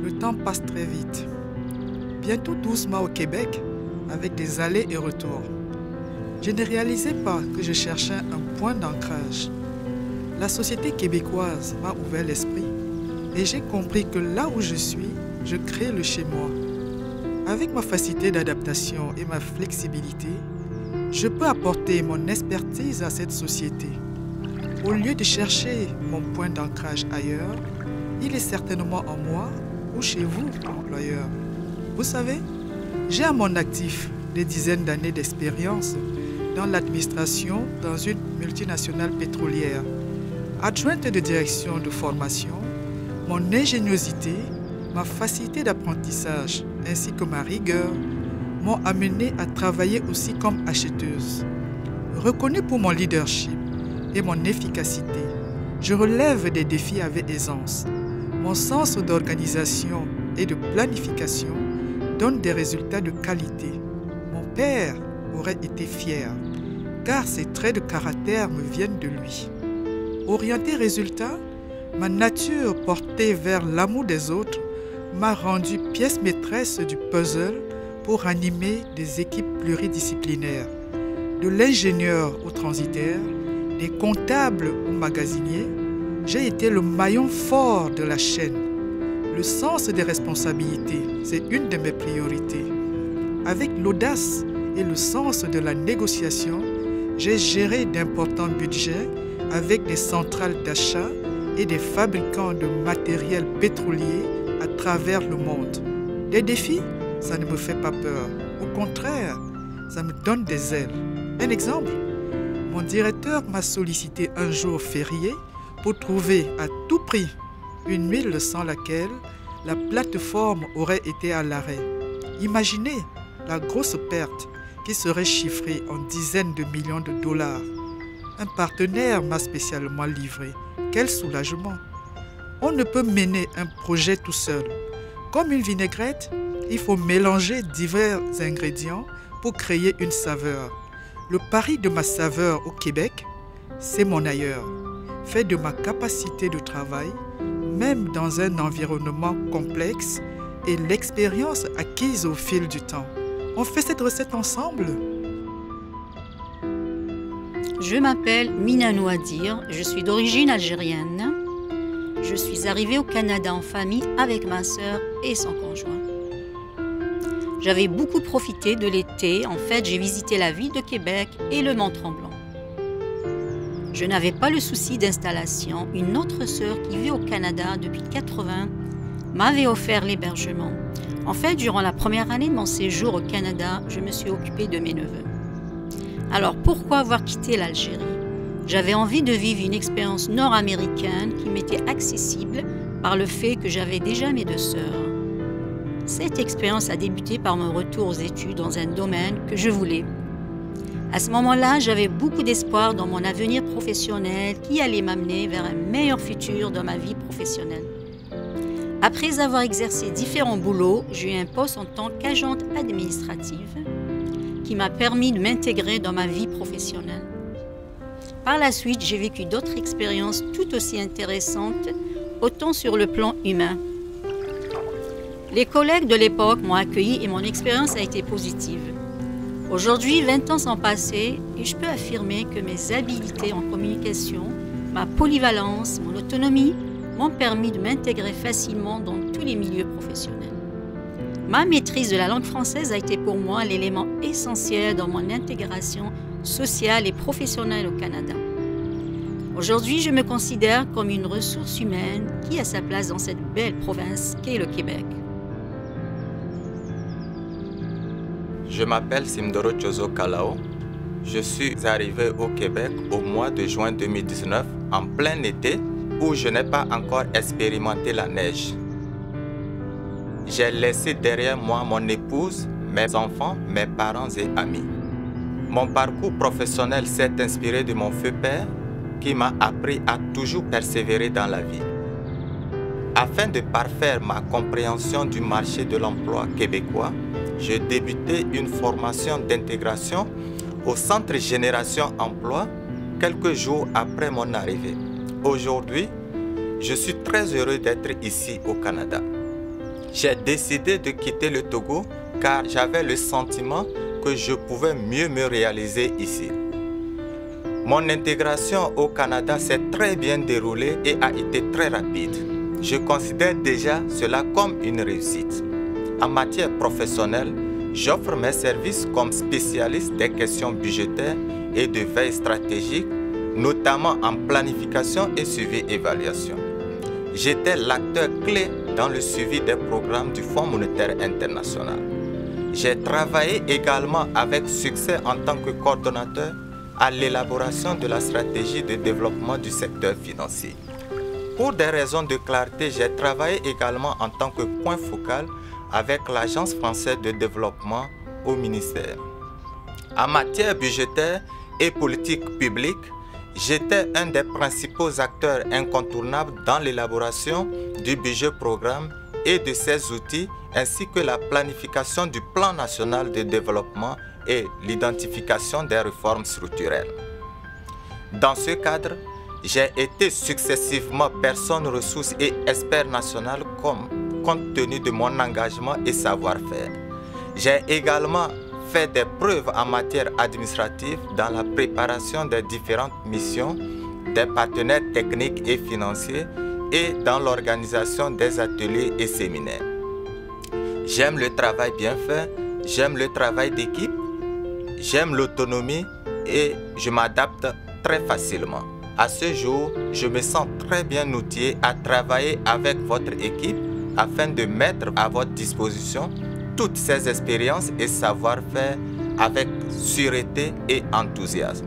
Le temps passe très vite. Bientôt 12 mois au Québec, avec des allers et retours. Je ne réalisais pas que je cherchais un point d'ancrage. La société québécoise m'a ouvert l'esprit et j'ai compris que là où je suis, je crée le chez moi. Avec ma facilité d'adaptation et ma flexibilité, je peux apporter mon expertise à cette société. Au lieu de chercher mon point d'ancrage ailleurs, il est certainement en moi ou chez vous, employeur. Vous savez, j'ai à mon actif des dizaines d'années d'expérience dans l'administration dans une multinationale pétrolière. Adjointe de direction de formation, mon ingéniosité, ma facilité d'apprentissage ainsi que ma rigueur m'ont amené à travailler aussi comme acheteuse. Reconnue pour mon leadership et mon efficacité, je relève des défis avec aisance. Mon sens d'organisation et de planification donne des résultats de qualité. Mon père aurait été fier, car ses traits de caractère me viennent de lui. Orienté résultat, ma nature portée vers l'amour des autres m'a rendu pièce maîtresse du puzzle pour animer des équipes pluridisciplinaires. De l'ingénieur au transitaire, des comptables au magasinier, j'ai été le maillon fort de la chaîne. Le sens des responsabilités, c'est une de mes priorités. Avec l'audace et le sens de la négociation, j'ai géré d'importants budgets avec des centrales d'achat et des fabricants de matériel pétrolier à travers le monde. Les défis, ça ne me fait pas peur. Au contraire, ça me donne des ailes. Un exemple, mon directeur m'a sollicité un jour férié pour trouver à tout prix une huile sans laquelle la plateforme aurait été à l'arrêt. Imaginez la grosse perte qui serait chiffrée en dizaines de millions de dollars. Un partenaire m'a spécialement livré. Quel soulagement! On ne peut mener un projet tout seul. Comme une vinaigrette, il faut mélanger divers ingrédients pour créer une saveur. Le pari de ma saveur au Québec, c'est mon ailleurs, fait de ma capacité de travail, même dans un environnement complexe, et l'expérience acquise au fil du temps. On fait cette recette ensemble? Je m'appelle Mina Nouadir, je suis d'origine algérienne. Je suis arrivée au Canada en famille avec ma sœur et son conjoint. J'avais beaucoup profité de l'été. En fait, j'ai visité la ville de Québec et le Mont-Tremblant. Je n'avais pas le souci d'installation. Une autre sœur qui vit au Canada depuis 80 m'avait offert l'hébergement. En fait, durant la première année de mon séjour au Canada, je me suis occupée de mes neveux. Alors, pourquoi avoir quitté l'Algérie? J'avais envie de vivre une expérience nord-américaine qui m'était accessible par le fait que j'avais déjà mes deux sœurs. Cette expérience a débuté par mon retour aux études dans un domaine que je voulais. À ce moment-là, j'avais beaucoup d'espoir dans mon avenir professionnel qui allait m'amener vers un meilleur futur dans ma vie professionnelle. Après avoir exercé différents boulots, j'ai eu un poste en tant qu'agente administrative qui m'a permis de m'intégrer dans ma vie professionnelle. Par la suite, j'ai vécu d'autres expériences tout aussi intéressantes, autant sur le plan humain. Les collègues de l'époque m'ont accueilli et mon expérience a été positive. Aujourd'hui, 20 ans sont passés et je peux affirmer que mes habiletés en communication, ma polyvalence, mon autonomie m'ont permis de m'intégrer facilement dans tous les milieux professionnels. Ma maîtrise de la langue française a été pour moi l'élément essentiel dans mon intégration sociale et professionnelle au Canada. Aujourd'hui, je me considère comme une ressource humaine qui a sa place dans cette belle province qu'est le Québec. Je m'appelle Simdoro Chozo Kalao. Je suis arrivé au Québec au mois de juin 2019, en plein été, où je n'ai pas encore expérimenté la neige. J'ai laissé derrière moi mon épouse, mes enfants, mes parents et amis. Mon parcours professionnel s'est inspiré de mon feu père qui m'a appris à toujours persévérer dans la vie. Afin de parfaire ma compréhension du marché de l'emploi québécois, j'ai débuté une formation d'intégration au Centre Génération Emploi quelques jours après mon arrivée. Aujourd'hui, je suis très heureux d'être ici au Canada. J'ai décidé de quitter le Togo car j'avais le sentiment que je pouvais mieux me réaliser ici. Mon intégration au Canada s'est très bien déroulée et a été très rapide. Je considère déjà cela comme une réussite. En matière professionnelle, j'offre mes services comme spécialiste des questions budgétaires et de veille stratégique, notamment en planification et suivi-évaluation. J'étais l'acteur clé dans le suivi des programmes du Fonds monétaire international. J'ai travaillé également avec succès en tant que coordonnateur à l'élaboration de la stratégie de développement du secteur financier. Pour des raisons de clarté, j'ai travaillé également en tant que point focal avec l'Agence française de développement au ministère. En matière budgétaire et politique publique, j'étais un des principaux acteurs incontournables dans l'élaboration du budget programme et de ses outils, ainsi que la planification du plan national de développement et l'identification des réformes structurelles. Dans ce cadre, j'ai été successivement personne ressource et expert national compte tenu de mon engagement et savoir-faire. J'ai également fait des preuves en matière administrative dans la préparation des différentes missions des partenaires techniques et financiers et dans l'organisation des ateliers et séminaires. J'aime le travail bien fait, j'aime le travail d'équipe, j'aime l'autonomie et je m'adapte très facilement. À ce jour, je me sens très bien outillé à travailler avec votre équipe afin de mettre à votre disposition toutes ces expériences et savoir-faire avec sûreté et enthousiasme.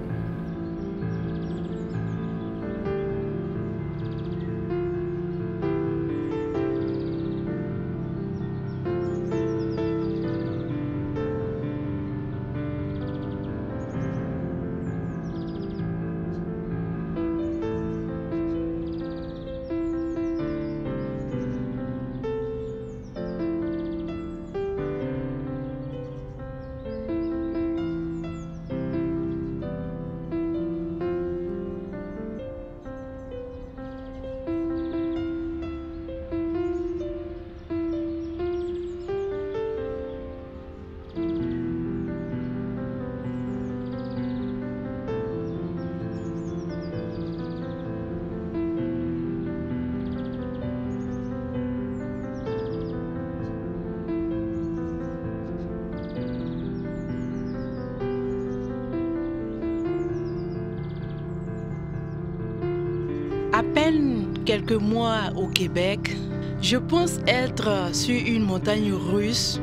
À peine quelques mois au Québec, je pense être sur une montagne russe,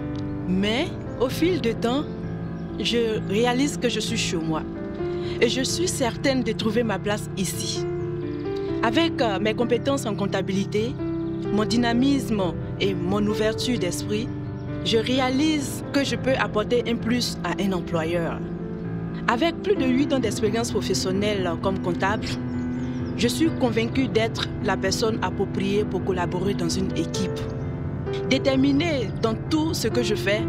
mais au fil du temps, je réalise que je suis chez moi et je suis certaine de trouver ma place ici. Avec mes compétences en comptabilité, mon dynamisme et mon ouverture d'esprit, je réalise que je peux apporter un plus à un employeur. Avec plus de 8 ans d'expérience professionnelle comme comptable, je suis convaincue d'être la personne appropriée pour collaborer dans une équipe. Déterminée dans tout ce que je fais,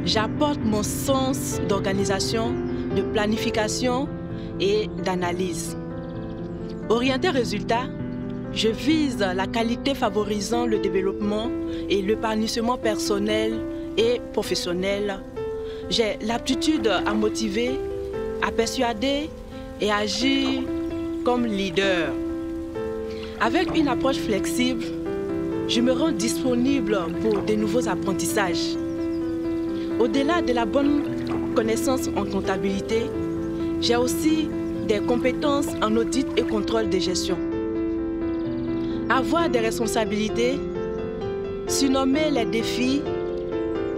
j'apporte mon sens d'organisation, de planification et d'analyse. Orientée résultat, je vise la qualité favorisant le développement et l'épanouissement personnel et professionnel. J'ai l'aptitude à motiver, à persuader et à agir comme leader. Avec une approche flexible, je me rends disponible pour de nouveaux apprentissages. Au-delà de la bonne connaissance en comptabilité, j'ai aussi des compétences en audit et contrôle de gestion. Avoir des responsabilités, surnommer les défis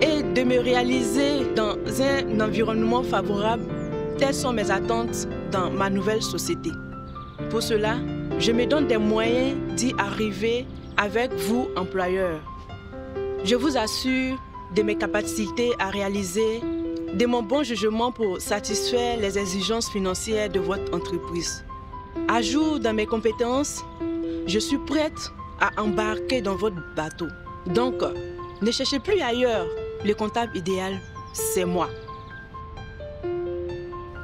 et de me réaliser dans un environnement favorable, telles sont mes attentes dans ma nouvelle société. Pour cela, je me donne des moyens d'y arriver avec vous, employeurs. Je vous assure de mes capacités à réaliser, de mon bon jugement pour satisfaire les exigences financières de votre entreprise. À jour dans mes compétences, je suis prête à embarquer dans votre bateau. Donc, ne cherchez plus ailleurs. Le comptable idéal, c'est moi.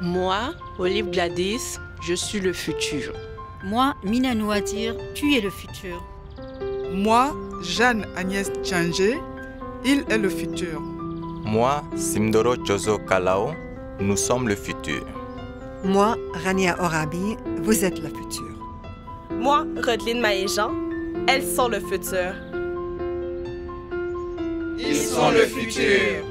Moi, Olive Gladys, je suis le futur. Moi, Mina Nouadir, tu es le futur. Moi, Jeanne Agnès Tchangé, il est le futur. Moi, Simdoro Chozo Kalao, nous sommes le futur. Moi, Rania Orabi, vous êtes le futur. Moi, Rodeline Maéjean, elles sont le futur. Ils sont le futur.